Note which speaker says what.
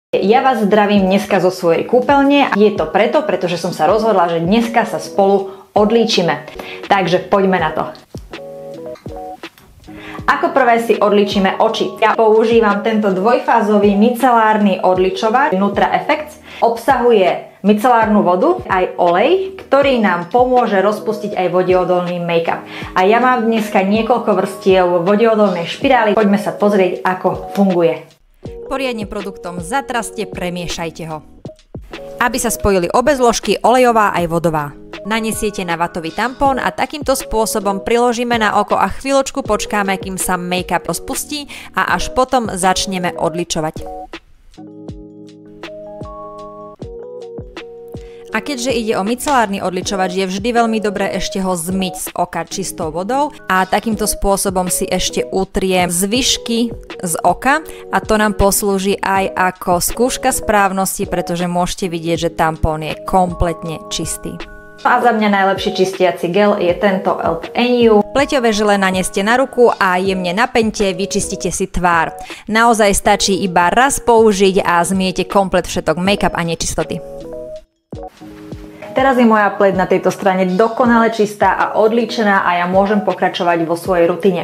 Speaker 1: Ja vás zdravím dneska zo svojej kúpeľne. Je to pretože som sa rozhodla, že dneska sa spolu odlíčime. Takže poďme na to. Ako prvé si odlíčime oči. Ja používam tento dvojfázový micelárny odličovač Nutra Effects. Obsahuje micelárnu vodu aj olej, ktorý nám pomôže rozpustiť aj vodeodolný make-up. A ja mám dneska niekoľko vrstiev vodeodolnej špirály. Poďme sa pozrieť, ako funguje.
Speaker 2: Poriadne produktom zatraste, premiešajte ho. Aby sa spojili obe zložky, olejová aj vodová. Nanesiete na vatový tampón a takýmto spôsobom priložíme na oko a chvíľočku počkáme, kým sa make-up rozpustí a až potom začneme odličovať. A keďže ide o micelárny odličovač, je vždy veľmi dobré ešte ho zmyť z oka čistou vodou a takýmto spôsobom si ešte utriem zvyšky z oka a to nám poslúži aj ako skúška správnosti, pretože môžete vidieť, že tampón je kompletne čistý.
Speaker 1: A za mňa najlepší čistiaci gel je tento e.l.f. NU.
Speaker 2: Pleťové žele naneste na ruku a jemne napeňte, vyčistite si tvár. Naozaj stačí iba raz použiť a zmiete komplet všetok make-up a nečistoty.
Speaker 1: Teraz je moja pleť na tejto strane dokonale čistá a odlíčená a ja môžem pokračovať vo svojej rutine.